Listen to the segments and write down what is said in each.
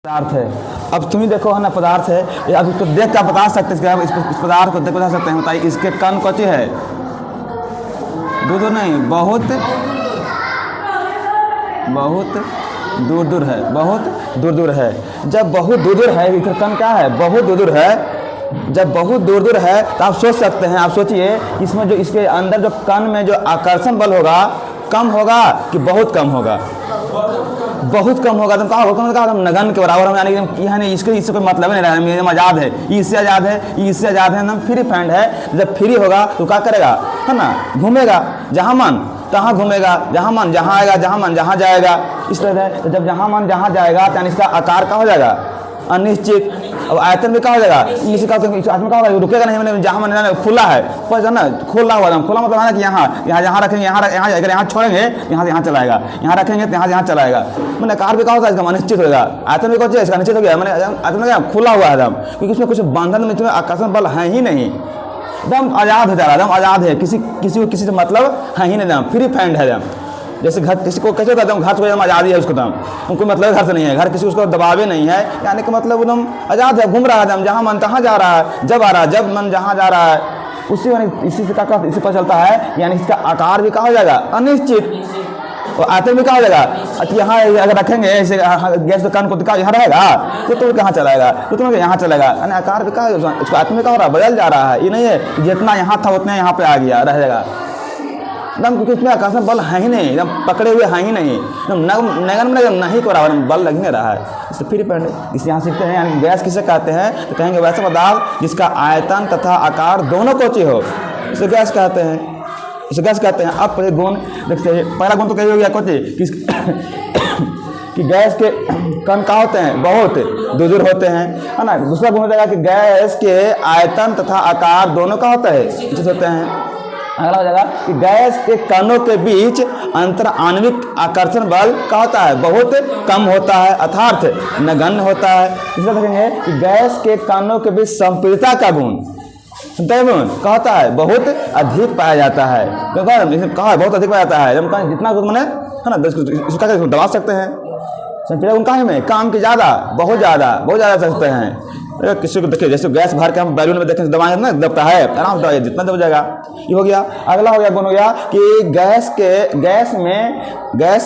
पदार्थ है। अब तुम ही देखो है ना, पदार्थ है ये। अब इसको देख कर बता सकते हैं, इस पदार्थ को देख बता सकते हैं। बताइए इसके कण कौन है? दो नहीं, बहुत बहुत दूर दूर है, बहुत दूर दूर है। जब बहुत दूर दूर है, इसका कण क्या है? बहुत दूर दूर है। जब बहुत दूर दूर है तो आप सोच सकते हैं, आप सोचिए इसमें जो इसके अंदर जो कण में जो आकर्षण बल होगा कम होगा कि बहुत कम होगा? बहुत कम होगा। तो कहा होगा हम नगन के बराबर हम, यानी कि यानी इससे कोई मतलब नहीं रहा, एकदम आज़ाद है, इससे आज़ाद है, इससे आज़ाद है, एकदम फ्री फंड है। जब फ्री होगा तो क्या करेगा, है ना, घूमेगा जहाँ मन तहाँ घूमेगा, जहाँ मन जहाँ आएगा, जहाँ मन जहाँ जाएगा। इस तरह से जब जहाँ मन जहाँ जाएगा तो यानी इसका आकार का हो जाएगा अनिश्चित। अब आयतन भी क्या हो जाएगा, इसी का आयतन का होगा, रुकेगा नहीं, मैंने जहाँ मैंने खुला है पर ना, खुला हुआ खुला मतलब है ना कि यहाँ यहाँ रखेंगे, यहाँ अगर यहाँ छोड़ेंगे यहाँ से यहाँ चलाएगा, यहाँ रखेंगे तो यहाँ चलाएगा। मैंने आकार भी क्या होता है इसका अनिश्चित होगा, आयतन भी कौन इसका अनिश्चित हो गया। मैंने आयतन क्या खुला हुआ है एकदम, क्योंकि उसमें कुछ बंधन में आकर्षण बल है ही नहीं, एकदम आज़ाद हो जा रहा है, एकदम आज़ाद है, किसी से मतलब है ही नहीं, एकदम फ्री फैंड है एकदम। जैसे घर किसी को कैसे होता है, घर को एकदम आज़ादी है उसको, एकदम उनको मतलब घर से नहीं है, घर किसी उसको दबावे नहीं है, यानी कि मतलब एकदम आज़ाद है, घूम रहा है एकदम, जहाँ मन तहाँ जा रहा है, जब आ रहा है, जब मन जहाँ जा रहा है उसी इसी से क्या इसी पर चलता है। यानी इसका आकार भी क्या हो जाएगा अनिश्चित, और आयतन भी क्या हो जाएगा कि यहाँ अगर रखेंगे ऐसे गैस दुकान को यहाँ रहेगा तो कहाँ चलाएगा, तो तुम्हें यहाँ चलेगा, यानी आकार भी क्या इसका आयतन में क्या हो रहा है, बदल जा रहा है। ये नहीं है जितना यहाँ था उतना यहाँ पे आ गया रहेगा एकदम, क्योंकि इसमें आकर्षण बल है ही नहीं, एकदम पकड़े हुए है ही नहीं, एकदम नगन में नहीं को बराबर बल लग नहीं रहा है। इससे फ्री पैंड इस यहाँ सीखते हैं। यानी गैस किसे कहते हैं, तो कहेंगे वैसा पदार्थ जिसका आयतन तथा आकार दोनों कोची हो, इसे गैस कहते हैं, इसे गैस कहते हैं। अब गुण देखते हैं, पहला गुण तो कही हो गया कोची कि गैस के कण क्या होते हैं, बहुत दूर दूर होते हैं, है ना। दूसरा गुण हो जाएगा कि गैस के आयतन तथा आकार दोनों का होता है, उचित होते हैं। अगला हो जाएगा कि गैस के कणों के बीच अंतर आणविक आकर्षण बल का होता है, बहुत कम होता है अर्थात नगण्य होता है। इसलिए देखेंगे कि गैस के कणों के बीच संपीड़ितता का गुण क्या होता है, बहुत अधिक पाया जाता है। कहा है बहुत अधिक पाया जाता है, जब जितना मैंने है ना इसका दबा सकते हैं। संपीड़ित गुण कहाँ में, काम की ज़्यादा, बहुत ज़्यादा सकते हैं। किसी को देखिए जैसे गैस भर के हम बैलून में देखें दबाएं ना, दबता है, आराम से दबाइए, जितना दब जाएगा। ये हो गया। अगला हो गया गुण हो गया कि गैस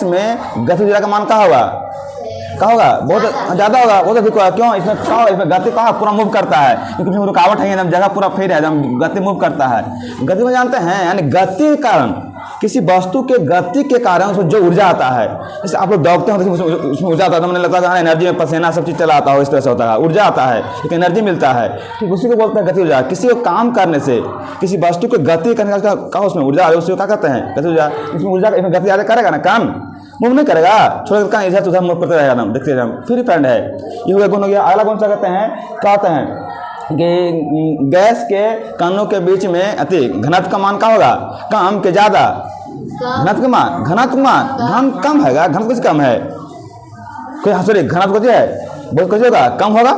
में गतिज का मान क्या होगा, बहुत ज़्यादा होगा, बहुत अधिक होगा। क्यों, इसमें क्या होगा, इसमें गति का पूरा मूव करता है, क्योंकि इसमें रुकावट है एकदम, जगह पूरा फ्री है एकदम, गति मूव करता है। गति में जानते हैं यानी गति के कारण, किसी वस्तु के गति के कारण उसमें जो ऊर्जा आता है, जैसे आप लोग दौड़ते हो तो उसमें ऊर्जा आता है, तो मैंने लगता है एनर्जी में पसीना सब चीज़ चला आता हो, इस तरह से होता है, ऊर्जा आता है, एक एनर्जी मिलता है, ठीक उसी को बोलते हैं गति ऊर्जा। किसी को काम करने से, किसी वस्तु को गति करने का उसमें ऊर्जा है, उसी को क्या कहते हैं, गति ऊर्जा। इसमें ऊर्जा इसमें गति ज़्यादा करेगा ना, काम मूव नहीं करेगा, छोड़ कर इधर उधर मूव करते रहेगा, हम देखते रहेगा, फ्री फैंड है। ये हो गया गुण हो गया। अगला गुण क्या कहते हैं, क्या होते हैं कि गैस के कणों के बीच में अति घनत्व का मान क्या होगा, कम के ज़्यादा, घनत्व का मान, घन कम है, घनत्व कुछ कम है, कोई सॉरी घनत्व कुछ है, बहुत कुछ होगा, कम होगा,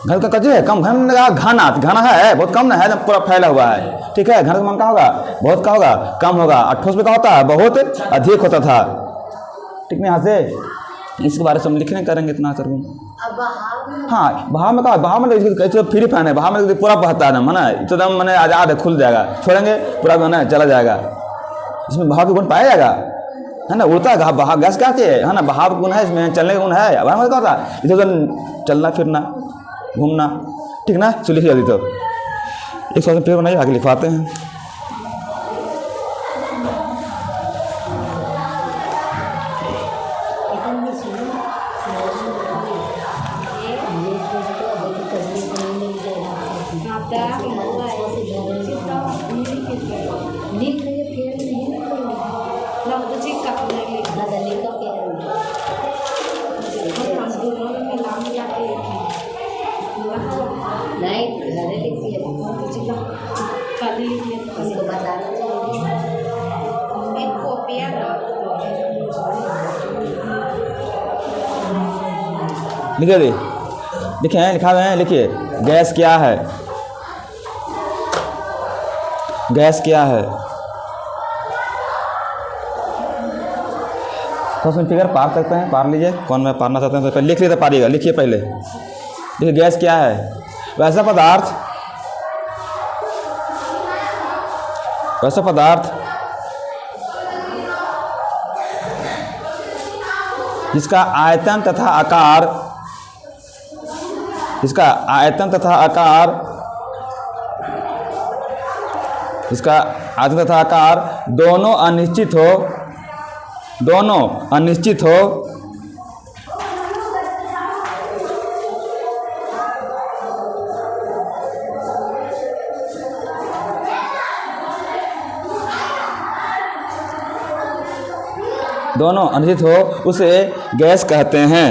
घन का कुछ है कम, घना है बहुत कम ना है, पूरा फैला हुआ है, ठीक है। घनत्व मान क्या होगा, बहुत का होगा, कम होगा। ठोस में क्या होता है, बहुत अधिक होता था, ठीक नहीं। यहाँ से इसके बारे में हम लिखने करेंगे इतना सर। हाँ, भाव में कहा, भाव में फ्री फैन है, भाव में पूरा बहता है ना, तो दम मैंने आज़ाद है, खुल जाएगा, छोड़ेंगे पूरा मैंने चला जाएगा। इसमें भाव के गुण पाया जाएगा, है ना, उड़ता है भाव, गैस क्या है ना, भाव गुण है इसमें, चलने का गुण है। भाव में क्या होता है, इधर उधर चलना फिरना घूमना, ठीक ना। चलिए जल्दी तो एक सौ पेपर बनाइए, आगे लिखवाते हैं। लिखिए लिखे हैं, लिखा हुए हैं, लिखिए गैस क्या है, गैस क्या है, तो उसमें फिगर पार सकते हैं, पार लीजिए। कौन में पारना चाहते हैं तो पहले लिख लीजिए, पारिएगा। लिखिए पहले, देखिए गैस क्या है। वैसा पदार्थ जिसका आयतन तथा आकार दोनों अनिश्चित हो उसे गैस कहते हैं।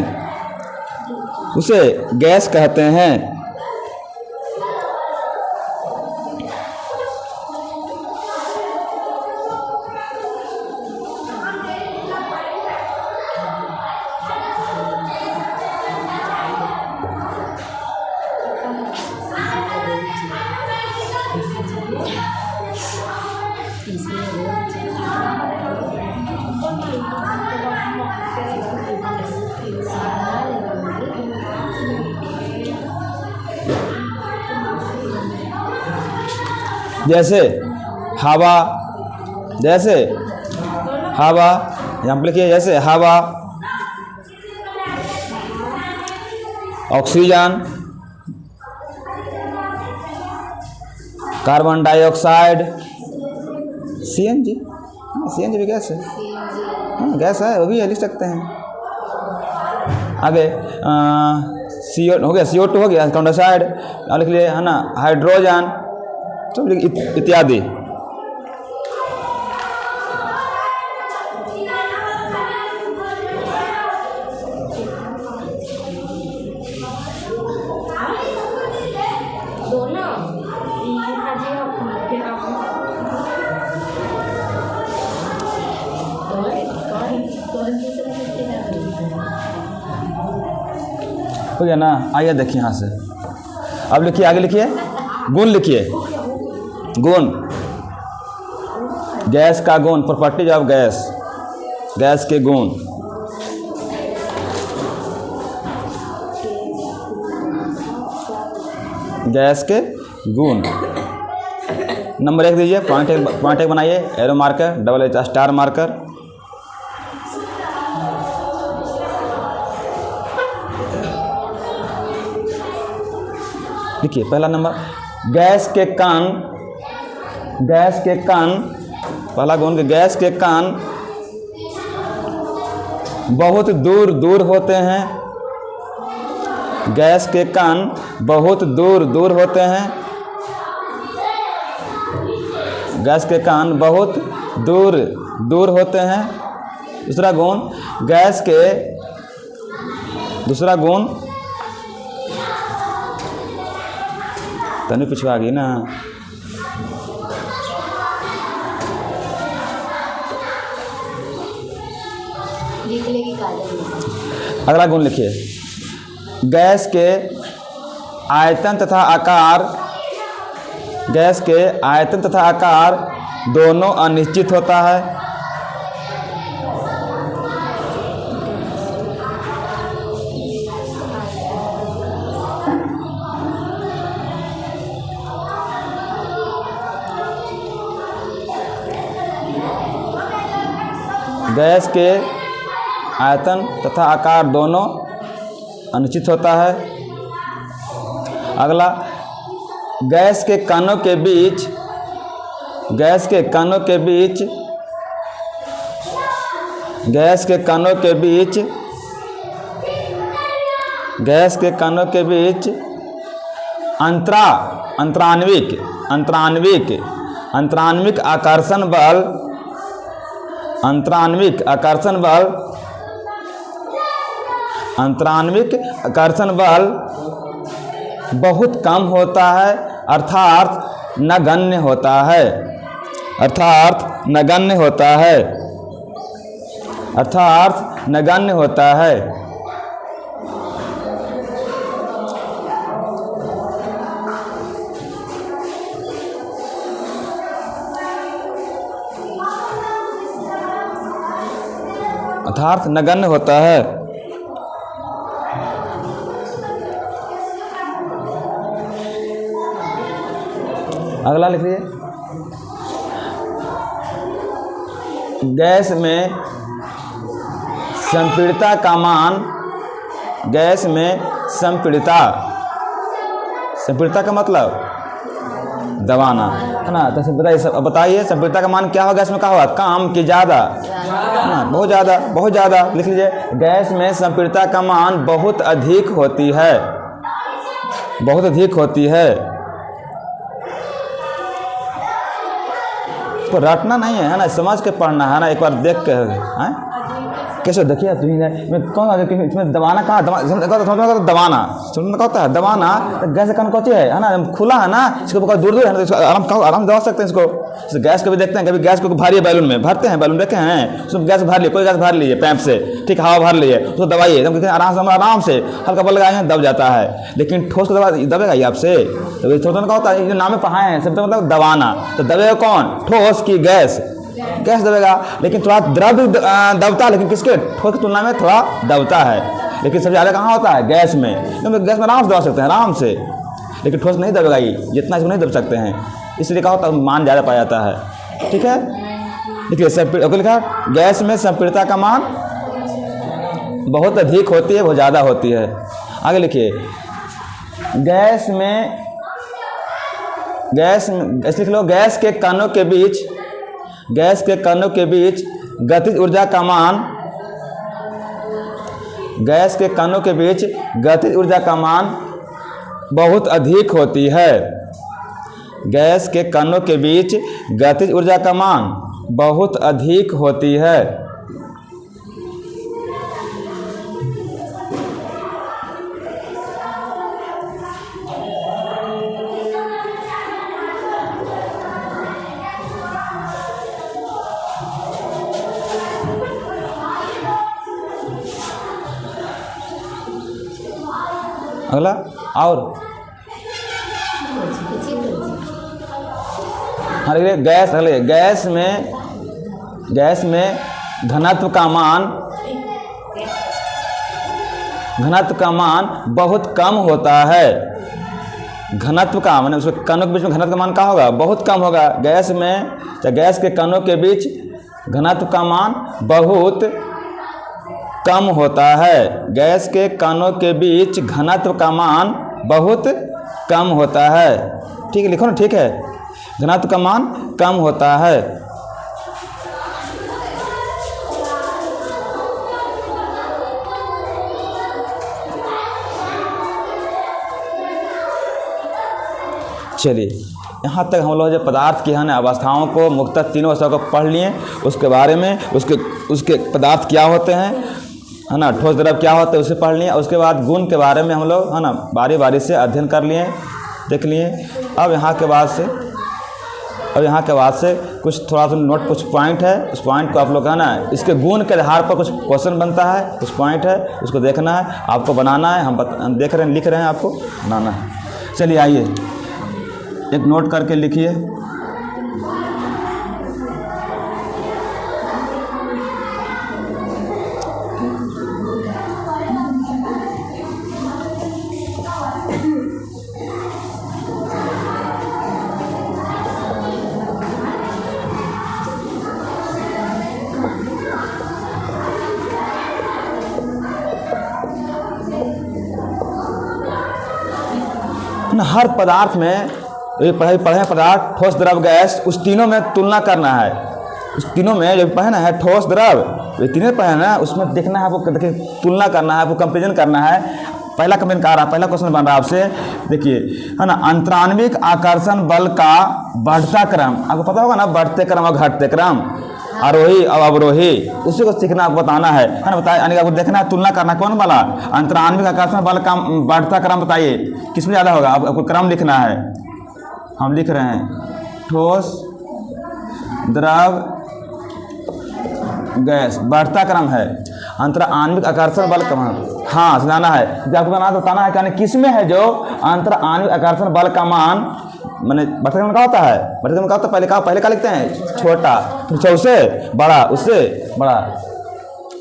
जैसे हवा, यहाँ पर लिखिए, जैसे हवा, ऑक्सीजन, कार्बन डाइऑक्साइड, सीएनजी भी गैस है। हाँ गैस है, वो भी लिख सकते हैं। आगे CO हो गया, CO2 हो गया, कार्बन डाइऑक्साइड लिख लिए, है ना, हाइड्रोजन, तो इत्यादि। हो गया ना। आइए देखिए यहाँ से, अब लिखिए, आगे लिखिए, गुण लिखिए। गुण, गैस का गुण, प्रॉपर्टीज ऑफ गैस के गुण। गैस के गुण नंबर 1 दीजिए, पॉइंट एक बनाइए, arrow marker, double star marker. देखिए पहला नंबर, गैस के कण, पहला गुण, गैस के कण बहुत दूर होते हैं। गैस के कण बहुत दूर होते हैं। गैस के कण बहुत दूर होते हैं। दूसरा गुण, तनी पिछवा गई ना। अगला गुण लिखिए, गैस के आयतन तथा आकार दोनों अनिश्चित होता है। गैस के आयतन तथा आकार दोनों अनिश्चित होता है। अगला, गैस के कणों के बीच अंतराण्विक आकर्षण बल बहुत कम होता है, अर्थात नगण्य होता है। अर्थात नगण्य होता है। अगला लिख लीजिए, गैस में संपीड़ितता का मान, गैस में संपीड़ितता, संपीड़ितता का मतलब दबाना है ना। तो बताइए संपीड़ितता का मान क्या होगा, इसमें क्या होगा, कम कि ज़्यादा, है ना, बहुत ज़्यादा, बहुत ज़्यादा। लिख लीजिए, गैस में संपीड़ितता का मान बहुत अधिक होती है, बहुत अधिक होती है। तो रटना नहीं है ना, समझ के पढ़ना है ना, एक बार देख के हैं कैसे देखिए तुम्हें कौन इसमें दबाना कहाँ, दबाना समझ होता है, दबाना तो गैस का कौन है ना, खुला है ना, इसको दूर दूर है ना, तो आराम दबा सकते हैं इसको। गैस को भी देखते हैं, कभी गैस को भारी है बैलून में भरते हैं, बैलून देखे हैं, उसमें गैस भर लिए, कोई गैस भर लिए पैप से, ठीक, हवा भर लिए, उसको दबाइए एकदम आराम से हल्का बल लगाए दब जाता है। लेकिन ठोस को दबेगा ये आपसे, तो छोटा का होता है, जो नाम में पढ़ाए हैं सब मतलब दबाना, तो दबेगा कौन, ठोस की गैस, गैस दबेगा। लेकिन थोड़ा द्रव दबता है, लेकिन किसके, ठोस की तुलना में थोड़ा दबता है। लेकिन सबसे ज़्यादा कहाँ होता है, गैस में, तो गैस में आराम से दबा सकते हैं आराम से, लेकिन ठोस नहीं दबेगा ये, जितना इसको नहीं दब सकते हैं, इसलिए क्या होता है, मान ज़्यादा पाया जाता है। ठीक है, देखिए लिखा, गैस में संपीड़ितता का मान बहुत अधिक होती है, बहुत ज़्यादा होती है। आगे लिखिए, गैस लिख लो, गैस के कणों के बीच, गैस के कणों के बीच गतिज ऊर्जा का मान, गैस के कणों के बीच गतिज ऊर्जा का मान बहुत अधिक होती है। गैस के कणों के बीच गतिज ऊर्जा का मान बहुत अधिक होती है। अगला, और गैस में घनत्व का मान बहुत कम होता है। घनत्व का माने उसके कणों के बीच में घनत्व का मान क्या होगा, बहुत कम होगा। गैस में, गैस के कणों के बीच घनत्व का मान बहुत कम होता है। गैस के कणों के बीच घनत्व का मान बहुत कम होता है। ठीक है, लिखो ना, ठीक है, घनत्व का मान कम होता है। चलिए, यहाँ तक हम लोग जो पदार्थ की है ना अवस्थाओं को, मुख्यतः तीनों अवस्थाओं को पढ़ लिए, उसके बारे में, उसके पदार्थ क्या होते हैं, है ना, ठोस द्रव क्या होता है उसे पढ़ लिए। उसके बाद गुण के बारे में हम लोग, है ना, बारी बारी से अध्ययन कर लिए, देख लिए। अब यहाँ के बाद से कुछ थोड़ा सा नोट, कुछ पॉइंट है, उस पॉइंट को आप लोग, है ना, इसके गुण के आधार पर कुछ क्वेश्चन बनता है, कुछ पॉइंट है, उसको देखना है, आपको बनाना है। हम देख रहे हैं, लिख रहे हैं, आपको बनाना है। चलिए आइए, एक नोट करके लिखिए। हर पदार्थ में पढ़े पदार्थ, ठोस द्रव गैस, उस तीनों में तुलना करना है। उस तीनों में जो पढ़ना है, ठोस द्रव, ये तीनों पढ़ना है, उसमें देखना है आपको, देखिए तुलना करना है आपको, कंपेरिजन करना है। पहला कंपेरिजन आ रहा है, पहला क्वेश्चन बन रहा है आपसे, देखिए, है ना, अंतराण्विक आकर्षण बल का बढ़ता क्रम, आपको पता होगा ना, बढ़ते क्रम और घटते क्रम, आरोही और अवरोही, उसी को सीखना, आपको बताना है ना, बताइए, आपको देखना है, तुलना करना, कौन वाला, अंतराण्विक आकर्षण बल का बढ़ता क्रम, बताइए किसमें ज़्यादा होगा, आपको क्रम लिखना है। हम लिख रहे हैं, ठोस द्रव गैस, बढ़ता क्रम है, अंतराण्विक आकर्षण बल कम, हाँ सुनाना है, आपको बताना है कि किसमें है जो अंतराण्विक आकर्षण बल का मान, मैंने बढ़ते क्रम का होता है, बढ़ते क्रम का होता है, पहले का लिखते हैं छोटा, फिर उससे बड़ा, उससे बड़ा,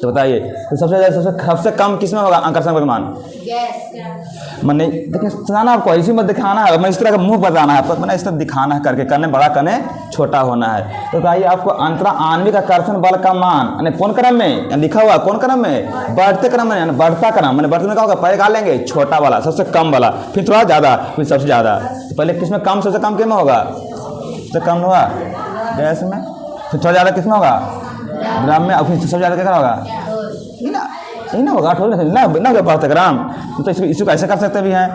तो तो बताइए, तो सबसे कम किस में होगा आकर्षण बल का मान? मैंने देखिए सुनाना आपको, इसी में दिखाना है, मैं इस तरह का मुंह बताना है आपको, मैंने इस तरह दिखाना है करके, करने बड़ा करने छोटा होना है। तो बताइए आपको अंतरा आणविक आकर्षण बल का मान यानी कौन क्रम में लिखा हुआ, कौन क्रम में? बढ़ते क्रम में, यानी बढ़ता क्रम। मैंने बढ़ते में क्या होगा, पहले क्या लेंगे? छोटा वाला, सबसे कम वाला, फिर थोड़ा ज़्यादा, फिर सबसे ज़्यादा। तो पहले किस में कम, सबसे कम किस में होगा? सबसे कम होगा गैस में, फिर थोड़ा ज़्यादा किस में होगा? ग्राम में, और फिर सबसे ज़्यादा क्या होगा? यही ना होगा, ना बढ़ते ग्राम। तो इसको ऐसे कर सकते भी हैं,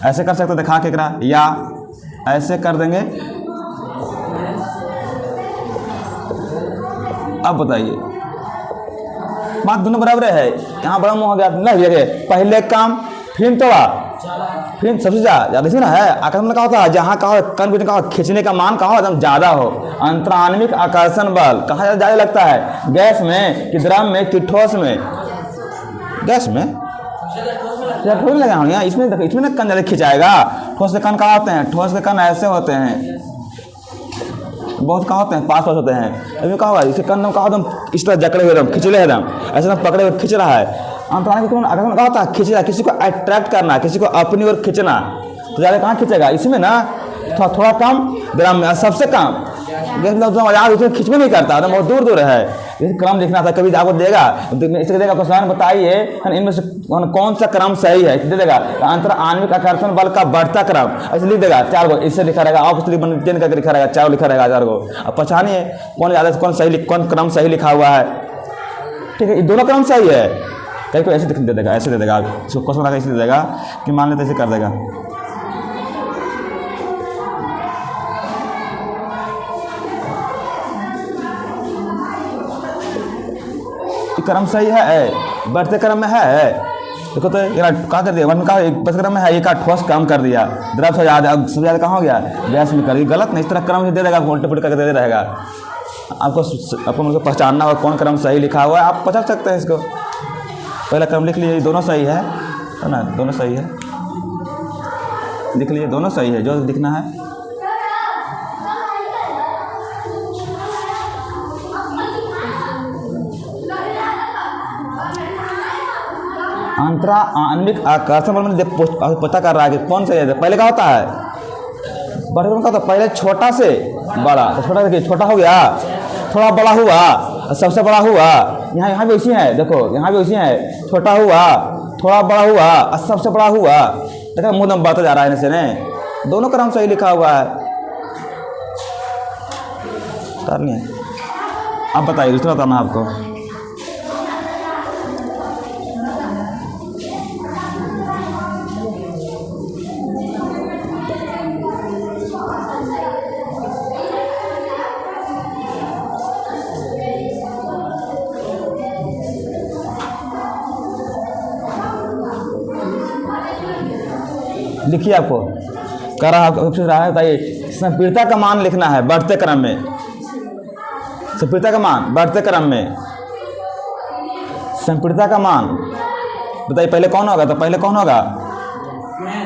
ऐसे कर सकते दिखा के करा, या ऐसे कर देंगे। अब बताइए, बात दोनों बराबर है, यहाँ बड़ा मुँह हो गया ना, पहले कम फिर थोड़ा फिर सबसे ज़्यादा इसमें ना है। आकर्षण का होता है जहाँ का कण का खींचने का मान कहाँ एकदम ज़्यादा हो। अंतराणविक आकर्षण बल कहाँ ज़्यादा लगता है? गैस में कि द्रव में कि ठोस में? गैस में ठोस लगा हो यहाँ, इसमें देखो, इसमें ना कण ज़्यादा खिंचाएगा। ठोस के कण कहाँ होते हैं? ठोस के कण ऐसे होते हैं, बहुत कहाँ होते हैं? पास होते हैं। अभी क्या होगा, इसके कण कहाँ एकदम इस तरह जकड़े हुए एकदम खिंचले एकदम ऐसे एकदम पकड़े हुए खिंच रहा है। अंतराणविक आकर्षण क्या होता है? खींच रहा, किसी को अट्रैक्ट करना, किसी को अपनी ओर खींचना। तो ज़्यादा कहाँ खींचेगा? इसमें ना थोड़ा कम ग्राम में, सबसे कम यार उसमें खींच में नहीं करता, तो बहुत दूर दूर है। जैसे क्रम लिखना था, कभी आपको देगा इससे देगा क्वेश्चन, बताइए इनमें से कौन सा क्रम सही है, दे देगा अंतराणविक आकर्षण बल का बढ़ता क्रम, ऐसे लिख देगा 4 गो, इससे लिखा रहेगा, आप इसलिए चेंज करके लिखा रहेगा, 4 लिखा रहेगा 4 गो। अब पहचानिए कौन ज़्यादा कौन सही, कौन क्रम सही लिखा हुआ है। ठीक है, ये दोनों क्रम सही है। कहीं को ऐसे दे देगा, ऐसे दे देगा, इसको क्वेश्चन लगा ऐसे दे देगा कि मान लेते ऐसे कर देगा। क्रम सही है, बढ़ते क्रम में है। देखो तो क्या कर दिया, वन का एक क्रम में है, एक का ठोस कम कर दिया, द्रव से ज़्यादा, अब सबसे ज़्यादा कहाँ हो गया? गैस में कर दिया। गलत नहीं, इस तरह क्रम से दे देगा, उल्टे पुल्टे करके दे रहेगा। आपको मुझको पहचानना होगा कौन क्रम सही लिखा हुआ है, आप पहचान सकते हैं इसको। पहला क्रम लिख लिए, दोनों सही है ना? दोनों सही है, लिख लिए, दोनों सही है, जो लिखना है। अंतराणविक आकर्षण बल में पता कर रहा है कि कौन सही है। पहले क्या होता है? बड़े का होता है पहले छोटा से बड़ा, तो छोटा देखिए, छोटा हो गया, थोड़ा बड़ा हुआ, सबसे बड़ा हुआ। यहाँ भी वैसी है, देखो यहाँ भी वैसी है, छोटा हुआ, थोड़ा बड़ा हुआ और सबसे बड़ा हुआ। देखा मुँह दम बढ़ता जा रहा है इनसे ने, दोनों क्रम सही लिखा हुआ है। कर लिए, अब बताइए दूसरा बताना आपको। लिखिए, आपको कर रहा है, बताइए संपीड़िता का मान लिखना है बढ़ते क्रम में। संपीड़िता का मान बढ़ते क्रम में, संपीड़िता का मान बताइए पहले कौन होगा? तो पहले कौन होगा?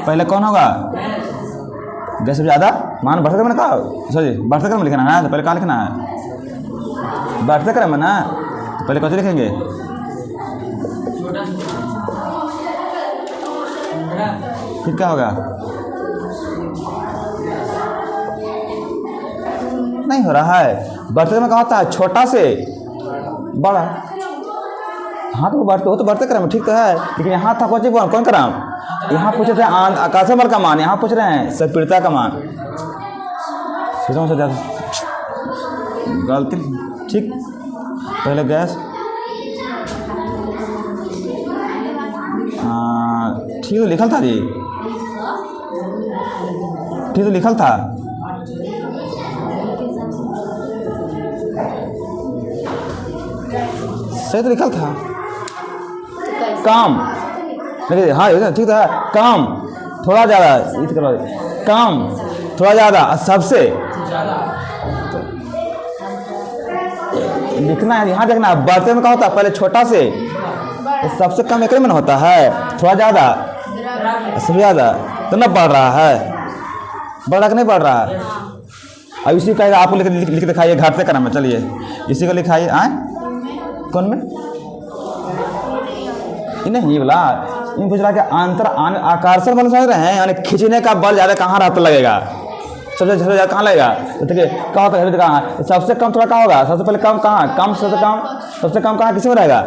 पहले कौन होगा? गैस से ज़्यादा मान बढ़ते क्रम में कहा, सॉरी बढ़ते क्रम में लिखना है। तो पहले कहाँ लिखना है? बढ़ते क्रम में ना, तो पहले कैसे लिखेंगे? फिर क्या होगा? नहीं हो रहा है। बढ़ते में क्या होता है? छोटा से बड़ा। हाँ तो बढ़ते हो तो बढ़ते क्रम ठीक तो है, लेकिन यहाँ था कौन क्रम? यहाँ पूछे थे आकर्षण बल का मान, यहाँ पूछ रहे हैं संपीड़िता का मान। गलती ठीक, पहले गैस ठीक तो लिखल था जी, ठीक तो लिखल था। सही तो लिखल था, कम देखिए, हाँ ठीक था, कम थोड़ा ज़्यादा, कम थोड़ा ज़्यादा, सबसे लिखना है। यहाँ देखना, बढ़ते में क्या होता है? पहले छोटा से, तो सबसे कम एक में होता है, थोड़ा ज़्यादा सबसे ज़्यादा, तो ना बढ़ रहा है, बढ़ रहा कि नहीं बढ़ रहा है? अब इसी का आपको लिख दिखाइए घटते क्रम में। चलिए इसी को लिखाइए, आए कौन में नहीं बोला, इन पूछ रहा कि अंतर आकर्षण बल समझ रहे हैं, यानी खींचने का बल ज़्यादा कहाँ रहता लगेगा, सबसे ज़्यादा कहाँ लगेगा, तो देखिए क्या होता है कहाँ सबसे कम थोड़ा कहाँ होगा, सबसे पहले कम कहाँ, कम सबसे कम कहाँ किसी में रहेगा,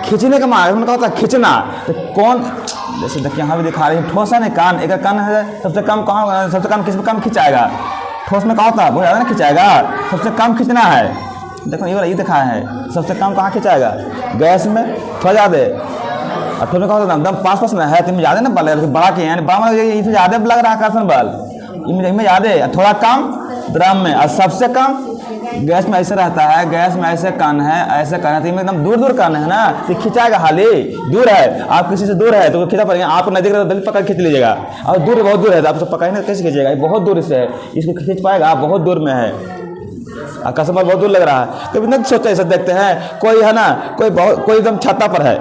खींचने का मान क्या होता है खींचना। तो कौन जैसे देखिए यहाँ भी दिखा रही है ठोस है ना कान, एक कान है सबसे कम कहाँ, सबसे कम किस में कम खिंचाएगा, ठोस में कहाँ होता है बहुत ज़्यादा ना खिंचाएगा, सबसे कम खींचना है। देखो ये वाला ये दिखाया है सबसे कम कहाँ खिंचाएगा, गैस में थोड़ा ज़्यादा, और ठोस में कहाँ होता है एकदम पास में है, तो इनमें ज़्यादा ना बल है बड़ा के, यानी बड़ा इसमें ज़्यादा लग रहा है आकर्षण बल, इनमें ज़्यादा थोड़ा कम ड्रम में, और सबसे कम गैस में ऐसे रहता है, गैस में ऐसे कण है, ऐसे कण है, तो एकदम दूर दूर कण है ना, तो खिंचाएगा हाली दूर है, आप किसी से दूर है तो खींचा पड़ेगा, आप नजदीक तो जल्दी पकड़ खींच लीजिएगा, और दूर बहुत दूर है तो आप तो पकड़ने कैसे खींचेगा, बहुत दूर से है, इसको खींच पाएगा, आप बहुत दूर में है, आकर्षण बल बहुत दूर लग रहा है। कभी नहीं सोचते ऐसा देखते हैं, कोई है ना कोई एकदम छत्ता पर है,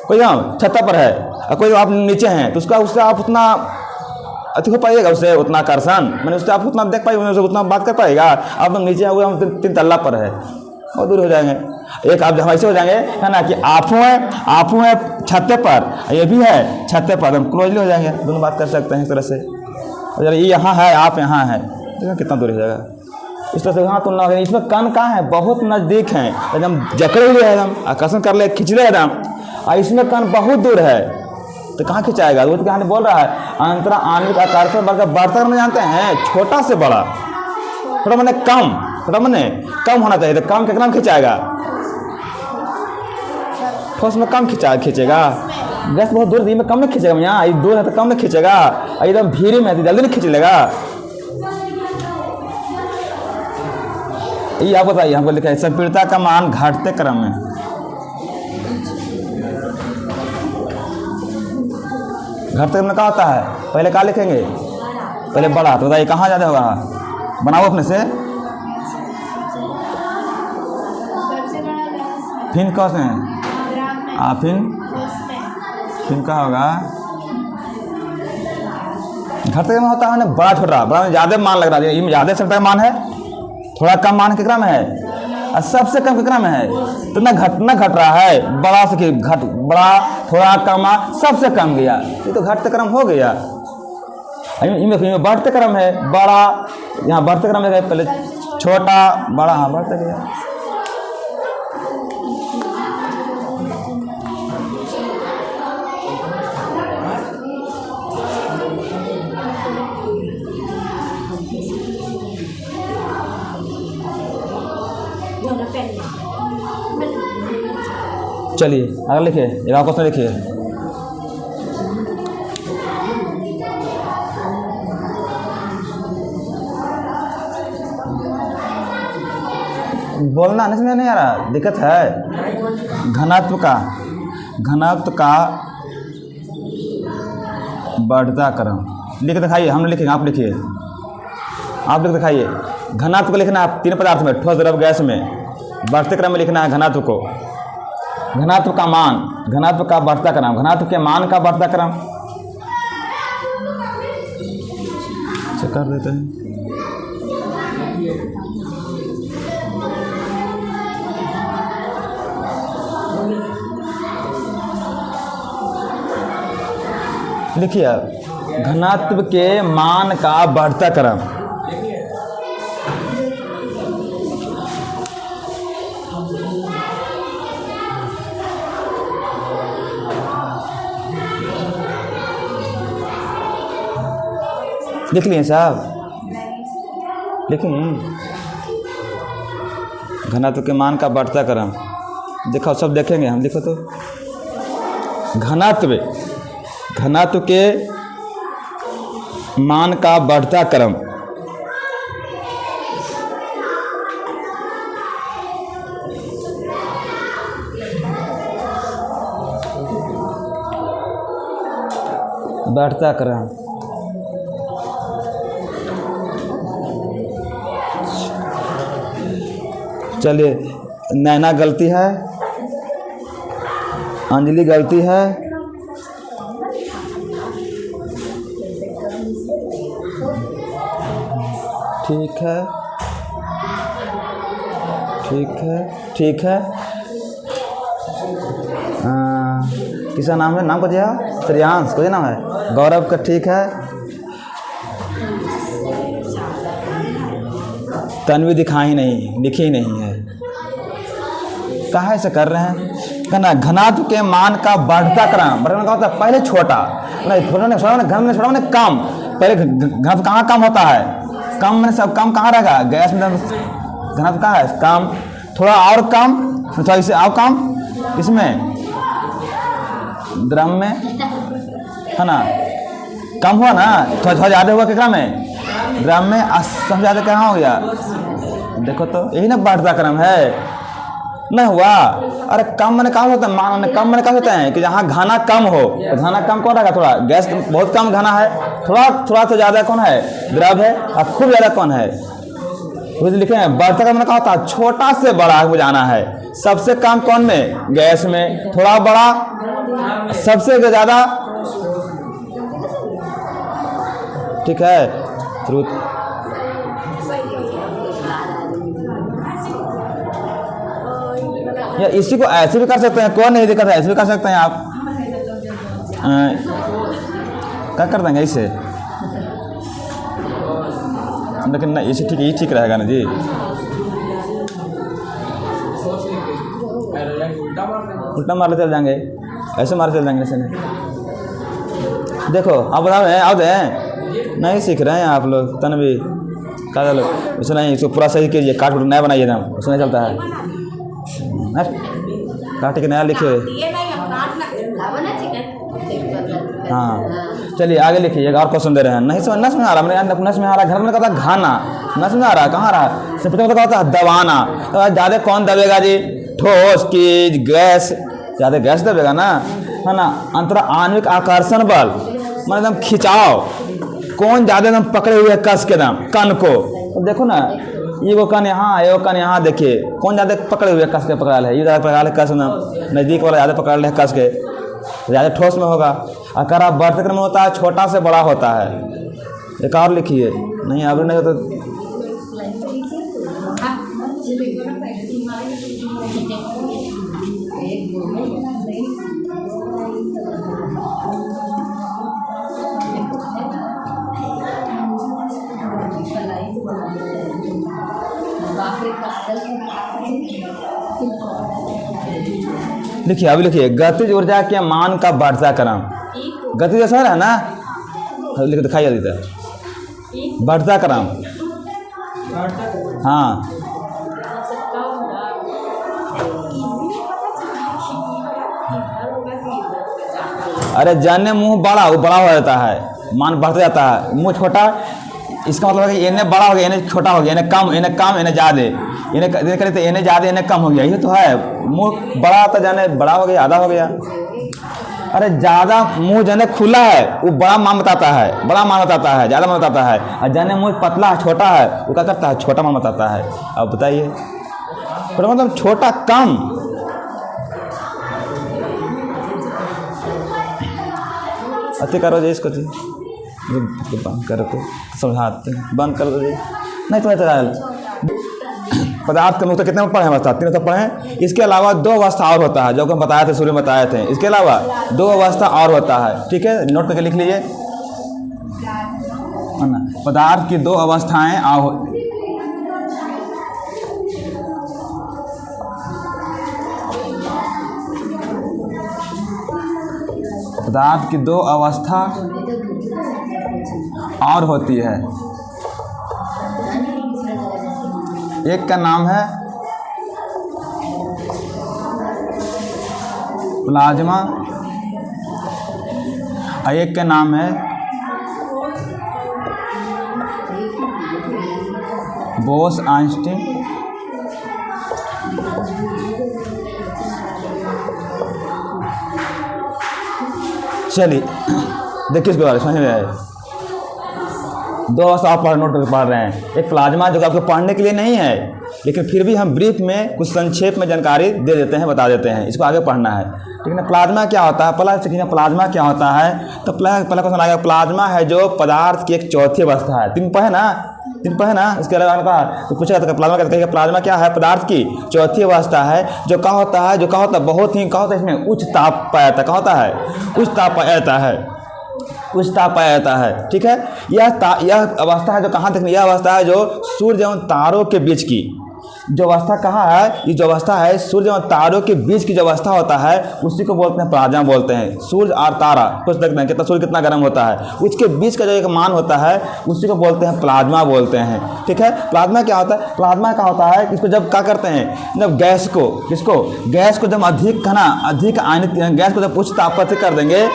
कोई हम छत्ता पर है और कोई आप नीचे हैं, तो उससे आप उतना अति हो पाएगा, उससे उतना आकर्षण मैंने उससे आप उतना देख पाएंगे, उससे उतना बात कर पाएगा, आप लोग नीचे हुए हम 3 तल्ला पर है, बहुत दूर हो जाएंगे। एक आप हम ऐसे हो जाएंगे है ना कि आपू है छत्ते पर, ये भी है छत्ते पर, हम क्लोजली हो जाएंगे, दोनों बात कर सकते हैं इस तरह से। अगर ये यहाँ है आप यहाँ है तो कितना दूर हो जाएगा, इस तरह से वहाँ तुलना हो गई। इसमें कण कहाँ है, बहुत नज़दीक है, एकदम जकड़े हुए है, एकदम आकर्षण कर ले खींच ले एकदम, और इसमें कण बहुत दूर है तो कहाँ खिंचाएगा, वो तो कहानी बोल रहा है अंतरा आणविक आकर्षण बल का बढ़ता करना जानते हैं, छोटा से बड़ा, थोड़ा मैंने कम होना चाहिए, तो कम कितना खिंचाएगा, ठोस में कम खींचेगा, गैस बहुत दूर में कम नहीं खींचेगा, यहाँ दूर है तो कम नहीं खींचेगा, एकदम भीड़ में है तो जल्दी नहीं खींच लेगा। ये आप बताइए, हमको लिखा है संपीड़ितता का मान घटते क्रम में, घटते क्रम में क्या होता है, पहले क्या लिखेंगे, पहले बड़ा, तो बताइए कहाँ ज़्यादा होगा, बनाओ अपने से, फिन कौन है फिन का होगा, घटते क्रम में होता है ना बड़ा छोटा, बड़ा में ज़्यादा मान लग रहा है, ये ज़्यादा सकता है मान है, थोड़ा कम मान कितना में है, और सबसे कम कितना में है, तो ना घट रहा है, बड़ा से बड़ा थोड़ा कम सबसे कम गया, ये तो घटते क्रम हो गया। इनमें बढ़ते क्रम है, बड़ा यहाँ बढ़ते क्रम है, पहले छोटा बड़ा, हाँ बढ़ते गया। चलिए अगर लिखिए, एक और क्वेश्चन लिखिए, बोलना नहीं आ रहा, दिक्कत है। घनत्व का बढ़ता क्रम लिख दिखाइए, हम लिखेंगे आप लिखिए, आप लिख दिखाइए। घनत्व को लिखना है 3 पदार्थ में, ठोस द्रव गैस में, बढ़ते क्रम में लिखना है घनत्व को, घनत्व का मान, घनत्व का बढ़ता क्रम, घनत्व के मान का बढ़ता क्रम से कर देते हैं। लिखिए घनत्व के मान का बढ़ता क्रम, लिख लिए साहब, लिखिए घनत्व के मान का बढ़ता क्रम, देखो सब देखेंगे हम, लिखो तो घनत्व के मान का बढ़ता क्रम, बढ़ता क्रम, चलिए नैना गलती है, अंजलि गलती है, ठीक है ठीक है ठीक है, किसका नाम है? नाम को दिया श्रेयांश को नाम है। गौरव का ठीक है। तन्वी दिखा ही नहीं, लिखी ही नहीं है। कहाँ ऐसे कर रहे हैं? कहना घनात्व के मान का बढ़ता क्रम। बढ़ता क्या होता है? पहले छोटा, घन में कम। पहले घनत्व कहाँ कम होता है? कम में सब कम कहाँ रहेगा? गैस में घनत्व कहाँ है? कम। थोड़ा और कम, थोड़ा इससे और कम इसमें द्रव में, है ना? कम हुआ ना, थोड़ा ज़्यादा हुआ कितना में? द्रव में। सबसे ज़्यादा कहाँ हो गया? देखो तो यही ना बढ़ता क्रम है, नहीं हुआ? अरे कम मैंने कहा होता है, मान कम मैंने कहा होता है कि जहाँ घना कम हो, तो घना कम कौन रहेगा? थोड़ा गैस बहुत कम घना है, थोड़ा थोड़ा तो ज़्यादा कौन है? द्रव है। और खूब ज़्यादा कौन है? तो लिखे हैं बढ़ता क्रम। मैंने कहा था छोटा से बड़ा बुझाना है। सबसे कम कौन में? गैस में। थोड़ा बड़ा, सबसे ज़्यादा, ठीक है। ट्रुथ या इसी को ऐसे भी कर सकते हैं, कौन नहीं दिक्कत है, ऐसे भी कर सकते हैं आप। क्या कर देंगे इसे? लेकिन ना इसे ठीक, ये ठीक रहेगा ना जी। उल्टा मार चल जाएंगे, ऐसे मार चल जाएंगे ऐसे नहीं। देखो आप बताओ, आओ दे नहीं सीख रहे हैं आप लोग। तन्वी का चलो उसे नहीं, इसको पूरा सही कीजिए, काट नया बनाइए ना, उससे नहीं चलता है। काट के नया लिखिए। हाँ चलिए आगे लिखिए। एक और क्वेश्चन दे रहे हैं। नहीं समझ, न समझ आ रहा, मैंने न समझ आ रहा। घर में कहता घाना, न समझ आ रहा, कहाँ रहा? सिर्फ कहता है दबाना। तो ज़्यादा कौन दबेगा जी? ठोस की गैस? ज़्यादा गैस दबेगा ना, है ना? अंतरा आणविक आकर्षण बल, मतलब एकदम खिंचाव, कौन ज़्यादा एकदम पकड़े हुए कस के दम कन को। तो देखो ना, ये वो कन यहाँ, ये वो कन यहाँ, देखिए कौन ज़्यादा पकड़े हुए कस के पकड़ा है? ये ज़्यादा पकड़ा है कस में, नज़दीक वाला ज़्यादा पकड़ रहे कस के, ज़्यादा ठोस में होगा। अगर आप बढ़ते क्रम में होता है, छोटा से बड़ा होता है। एक और लिखिए, नहीं अब नहीं तो लिखिए। अभी लिखिए, गतिज ऊर्जा के मान का बढ़ता क्रम। गतिज ऐसा है ना, लिख दिखाइए दीजिए। बढ़ता क्रम, हाँ अरे जाने मुंह बड़ा, वो बड़ा हो जाता है, मान बढ़ता जाता है। मुंह छोटा, इसका मतलब है कि इन्हें बड़ा हो गया, इन्हें छोटा हो गया, इन्हें कम, इन्हें कम, इन्हें ज़्यादा, इन्हें करें तो इन्हें ज़्यादा, इन्हें कम हो गया। ये तो है, मुंह बड़ा होता जाने बड़ा हो गया, आधा हो गया। अरे ज़्यादा मुंह जाने खुला है, वो बड़ा मान बताता है, बड़ा मान बताता है, ज़्यादा मान बताता है। और जाने मुंह पतला है, छोटा है, वो क्या करता है? छोटा मान बताता है। अब बताइए, तो मतलब छोटा कम। अच्छे करो जी इसको जी, बंद करो तो समझाते हैं, बंद कर दो जी। नहीं तो पदार्थ के मुक्त कितने में पढ़े? अवस्था 3 तो पढ़े। इसके अलावा 2 अवस्था और होता है, जो हम बताए थे, शुरू में बताए थे। इसके अलावा 2 अवस्था और होता है, ठीक है, नोट करके लिख लीजिए। पदार्थ की 2 अवस्थाएं पदार्थ की 2 अवस्था और होती है। एक का नाम है प्लाज्मा और एक का नाम है बोस-आइंस्टीन। चलिए देखिए इसके बारे में समझ में आए। 2 अवस्था आप नोट करके पढ़ रहे हैं। एक प्लाज्मा, जो आपको पढ़ने के लिए नहीं है, लेकिन फिर भी हम ब्रीफ में कुछ संक्षेप में जानकारी दे देते हैं, बता देते हैं, इसको आगे पढ़ना है, ठीक है ना। प्लाज्मा क्या होता है? पहला सीखिए प्लाज्मा क्या होता है। तो पहला क्वेश्चन आएगा, प्लाज्मा है जो पदार्थ की एक चौथी अवस्था है। 3 पढ़े ना, सिंपल है ना। इसके अलावा कहा तो पूछा था प्लाज्मा कहते हैं, प्लाज्मा क्या है? पदार्थ की चौथी अवस्था है जो क्या होता है, बहुत ही क्या होता है, इसमें उच्च ताप पाया जाता है। क्या होता है? उच्च ताप पाया जाता है, उच्च ताप पाया जाता है। ठीक है, यह अवस्था है जो कहाँ तक, यह अवस्था है जो सूर्य एवं तारों के बीच की जो अवस्था कहाँ है, ये जो अवस्था है सूर्य और तारों के बीच की जो अवस्था होता है उसी को बोलते हैं प्लाज्मा बोलते हैं। सूर्य और तारा कुछ देखते हैं कितना सूर्य कितना गर्म होता है, उसके बीच का जो एक मान होता है उसी को बोलते हैं प्लाज्मा बोलते हैं। ठीक है, प्लाज्मा क्या होता है? प्लाज्मा क्या होता है, इसको जब क्या करते हैं, जब गैस को जब अधिक आयनित गैस को जब उच्च तापमान से कर देंगे,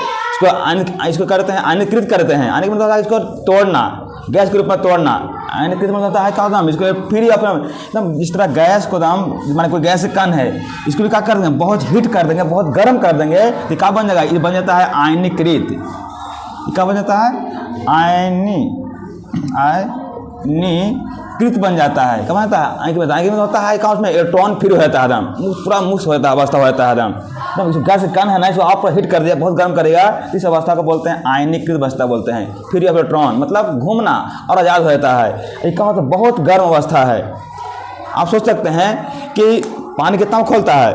इसको करते हैं आयनीकृत करते हैं। आयनीकृत मतलब इसको तोड़ना, गैस के रूप में तोड़ना। आयनीकृत मतलब होता है क्या होता है, इसको फिर अपना एकदम जिस तरह गैस को दाम माने कोई गैस कण है, इसको भी क्या कर देंगे, बहुत हीट कर देंगे, बहुत गर्म कर देंगे, तो क्या बन जाएगा, ये बन जाता है आयनीकृत। क्या बन जाता है? आयनीकृत बन जाता है। क्या बनता है? आयनीकृत होता है क्या, उसमें इलेक्ट्रॉन फ्री हो जाता है एकदम, पूरा मुक्त हो जाता है, अवस्था हो जाता है एकदम गैस कण है ना, इसको आप हीट कर दिया, बहुत गर्म करेगा, इस अवस्था को बोलते हैं आयनीकृत अवस्था बोलते हैं। फ्री ऑफ इलेक्ट्रॉन मतलब घूमना और आज़ाद हो जाता है। ये क्या होता है, बहुत गर्म अवस्था है। आप सोच सकते हैं कि पानी कितना खोलता है,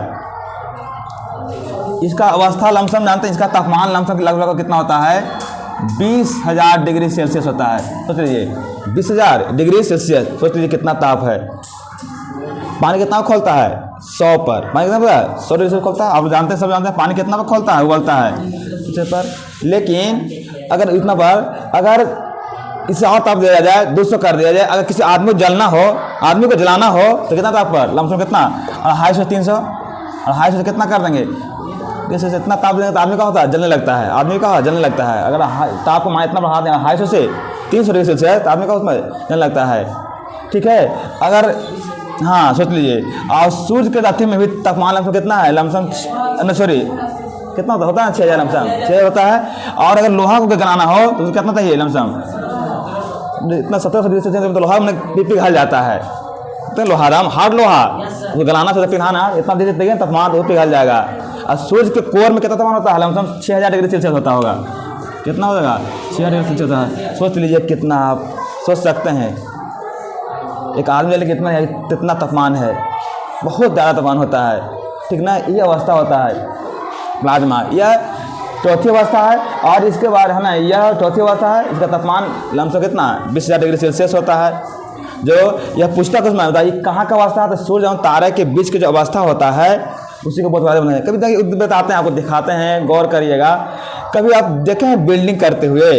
इसका अवस्था लमसम जानते हैं, इसका तापमान लमसम लगभग कितना होता है, 20,000 डिग्री सेल्सियस होता है। सोच लीजिए 20,000 डिग्री सेल्सियस, सोच लीजिए कितना ताप है। पानी कितना खोलता है, 100 पर। पानी कितना पर 100 डिग्री से खोलता है। आप जानते हैं, सब जानते हैं पानी कितना पर खोलता है, उबलता है पर। लेकिन अगर इतना पर, अगर इससे और ताप दिया जाए, 200 कर दिया जाए, अगर किसी आदमी को जलाना हो तो कितना ताप पर, लमसम कितना, 250-300, 250 से कितना कर देंगे, जैसे इतना ताप देंगे तो आदमी का होता है, जलने लगता है, आदमी का जलने लगता है। अगर ताप को इतना बढ़ा दें 250 से 300 डिग्री सेल्सियस तो आदमी का उसमें जलने लगता है। ठीक है, अगर हाँ सोच लीजिए, और सूर्य के दाती में भी तापमान लमसम कितना है, लमसम कितना होता है, 6,000 लमसम 6 होता है। और अगर लोहा को गलाना हो तो कितना चाहिए, लमसम इतना 1700 डिग्री सेल्सियस में तो लोहा में पिघल जाता है। तो लोहा हार्ड लोहा उसको गलाना से पिघलाना, इतना दे देते हैं तापमान तो पिघल जाएगा। और सूर्य के कोर में कितना तापमान होता है, लमसम 6,000 डिग्री सेल्सियस होता होगा। कितना हो जाएगा, 6,000 डिग्री सेल्सियस होता है। सोच लीजिए कितना, आप सोच सकते हैं एक आदमी लिए कितना तापमान है, बहुत ज़्यादा तापमान होता है। ठीक ना, ये अवस्था होता है प्लाज्मा। यह चौथी अवस्था है। और इसके बाद है ना, यह चौथी अवस्था है, इसका तापमान लमसम कितना 20,000 डिग्री सेल्सियस होता है। जो यह पुस्तक उसमें बताइए कहाँ का अवस्था है, तो सूर्य और तारे के बीच की जो अवस्था होता है उसी को बहुत बारे में कभी बताते हैं, आपको दिखाते हैं, गौर करिएगा। कभी आप देखे हैं बिल्डिंग करते हुए,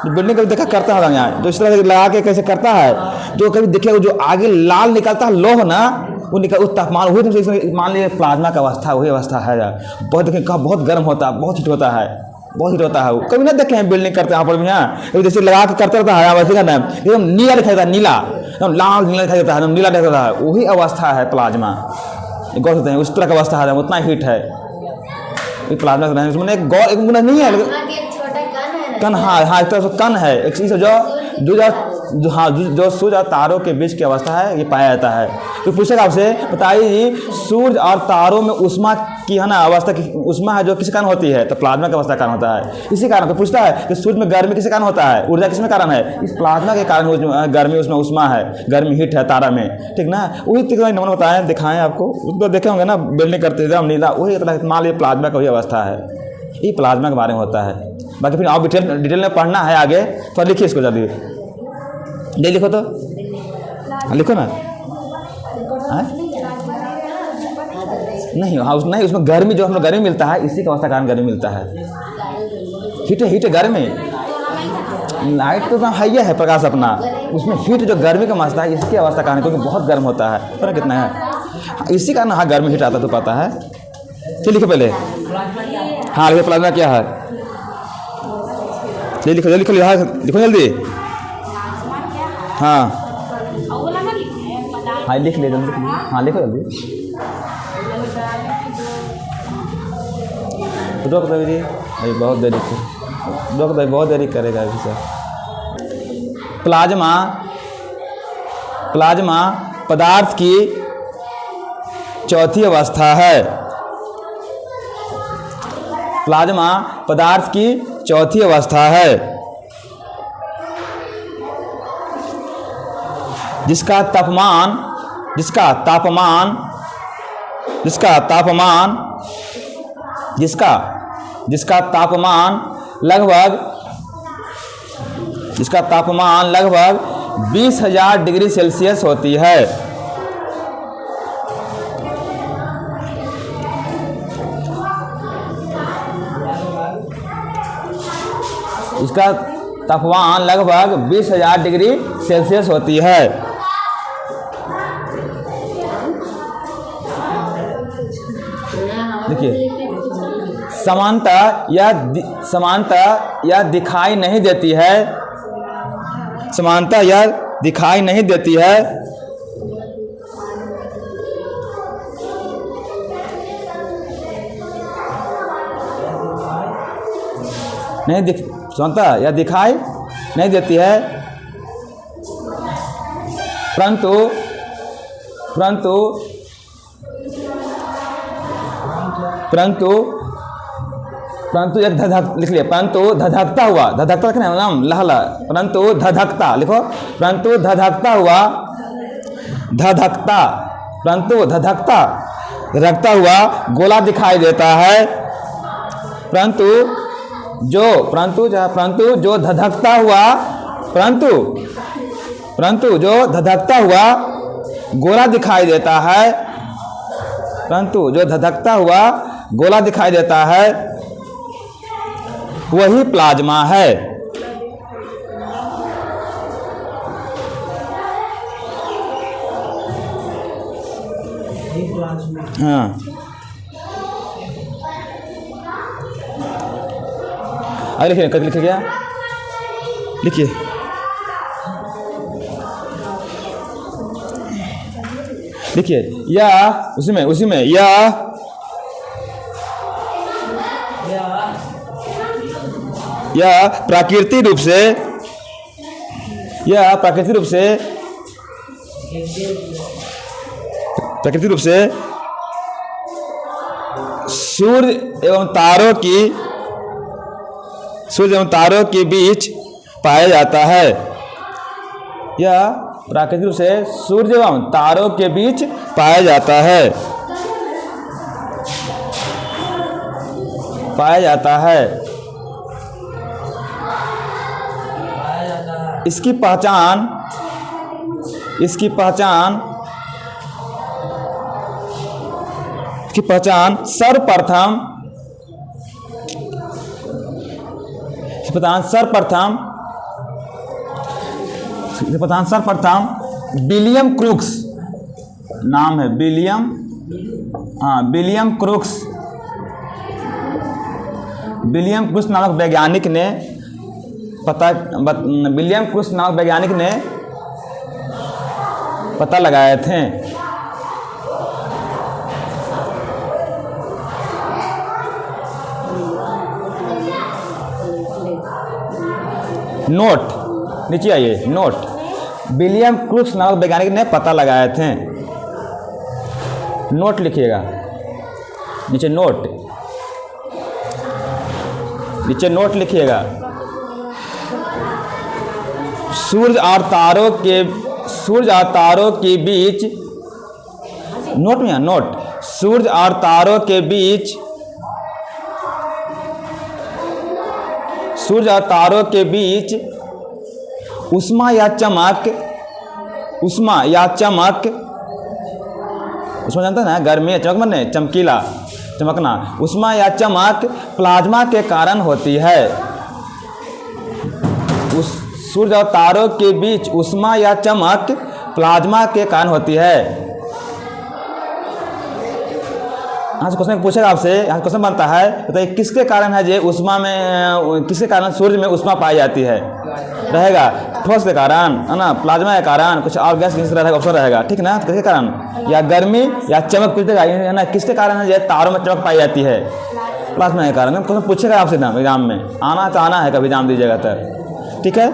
बिल्डिंग कभी देखा करता होगा यहाँ, जो इस तरह से लगा के कैसे करता है, जो कभी देखिए जो आगे लाल निकलता है लोह ना, वो निकल उस तापमान हुई तो मान लीजिए प्लाज्मा का अवस्था वही अवस्था है। बहुत देखिए कहाँ बहुत गर्म होता है, बहुत हीट होता है, बहुत हीट होता है। वो कभी ना देखे हैं बिल्डिंग करते हैं यहाँ पर भी, यहाँ कभी जैसे लगा के करते रहता है वैसे करना है, एकदम नीला दिखाई देता है, नीला एकदम लाल नीला दिखाई देता है, एकदम नीला दिखाई देता है, वही अवस्था है प्लाज्मा। गौर करते हैं उस तरह का अवस्था है, उतना हीट है प्लाज्मा का। उसमें एक गौर एक नहीं है कण, हाँ एक तरह से कण है, एक चीज़ जो सूर्य और तारों के बीच की अवस्था है, ये पाया जाता है। तो पूछेगा आपसे, बताइए सूर्य और तारों में ऊष्मा की है ना अवस्था की, ऊष्मा है जो किस कारण होती है, तो प्लाज्मा की अवस्था कारण होता है। इसी कारण तो पूछता है कि सूर्य में गर्मी किस कारण होता है, ऊर्जा किसमें कारण है, इस प्लाज्मा के कारण गर्मी, उसमें ऊष्मा है, गर्मी हीट है तारा में। ठीक ना, वही नमूना बताएं, दिखाएं आपको, तो देखे होंगे ना बिल्डिंग करते एकदम नीला, वही मान लीजिए प्लाज्मा का वही अवस्था है। ये प्लाज्मा के बारे में होता है। बाकी फिर आप डिटेल में पढ़ना है आगे तो लिखिए इसको, जल्दी दे लिखो, तो लिखो ना। नहीं हाँ नहीं, उसमें गर्मी जो हम लोग गर्मी मिलता है, इसी का अवस्था कारण गर्मी मिलता है। हीट गर्मी, लाइट तो है ही है प्रकाश अपना, उसमें हीट जो गर्मी का मसला है, इसकी अवस्था कारण, क्योंकि बहुत गर्म होता है, पता कितना है, इसी कारण हाँ गर्मी हीट आता तो पता है। चलिए लिखो पहले, हाँ लिखो प्लाज्मा क्या है, लिखो लिखो लिखो जल्दी, हाँ हाँ लिख ले जल्दी, हाँ लिखो जल्दी। रोक दो जी भाई, बहुत देरी रोक दो, बहुत देरी करेगा अभी सर। प्लाज्मा पदार्थ की चौथी अवस्था है। प्लाज्मा पदार्थ की चौथी अवस्था है। जिसका तापमान जिसका तापमान जिसका तापमान जिसका जिसका तापमान लगभग जिसका तापमान लगभग 20,000 डिग्री सेल्सियस होती है। इसका तापमान लगभग 20,000 डिग्री सेल्सियस होती है। देखिए, समानता यह दिखाई नहीं देती है। समानता यह दिखाई नहीं देती है। समानता यह दिखाई नहीं देती है, परंतु परंतु परंतु परंतु एक लिख लिया, परंतु धधकता हुआ, धधकता लिखना है नाम लहला, परंतु धधकता लिखो, परंतु धधकता हुआ, परंतु धधकता हुआ गोला दिखाई देता है। परंतु जो धधकता हुआ गोला दिखाई देता है, परंतु जो धधकता हुआ गोला दिखाई देता है वही प्लाज्मा है। हाँ, अरे लिखिए क्या लिखिए, देखिए यह उसी में यह प्राकृतिक रूप से सूर्य एवं तारों के बीच पाया जाता है। यह प्राकृतिक रूप से सूर्य एवं तारों के बीच पाया जाता है। इसकी पहचान सर्वप्रथम विलियम क्रूक्स नाम है, विलियम क्रूक्स नामक वैज्ञानिक ने पता लगाए थे। नोट नीचे आइए, नोट विलियम क्रूक्स नामक वैज्ञानिक ने पता लगाए थे। नोट लिखिएगा नीचे, नोट लिखिएगा। सूर्य और तारों के बीच, नोट में नोट, सूर्य और तारों के बीच ऊष्मा या चमक, उसमें जानता है ना, गर्मी चमक माने चमकीला, चमकना, ऊष्मा या चमक प्लाज्मा के कारण होती है। उस सूर्य और तारों के बीच ऊष्मा या चमक प्लाज्मा के कारण होती है। यहाँ से क्वेश्चन पूछेगा आपसे, यहाँ क्वेश्चन बनता है, बताइए किसके कारण है ये ऊष्मा में, किसके कारण सूर्य में ऊष्मा पाई जाती है? रहेगा ठोस के कारण, है ना, प्लाज्मा के कारण, कुछ और गैस किस रहेगा, ऑप्शन रहेगा, ठीक ना। किसके कारण, या गर्मी या चमक, कुछ देगा, है ना। किसके कारण है ये तारों में चमक पाई जाती है? प्लाज्मा के कारण। क्वेश्चन पूछेगा आपसे ना एग्जाम में, आना तो आना है, कभी एग्जाम दीजिएगा तो, ठीक है।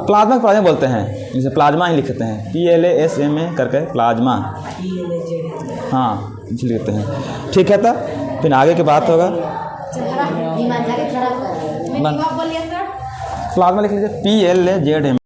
प्लाज्मा बोलते हैं, जैसे प्लाज्मा ही लिखते हैं, PLASMA करके प्लाज्मा, हाँ लिखते हैं, ठीक है। तो फिर आगे की बात होगा, प्लाज्मा लिख लीजिए, PLAZMA।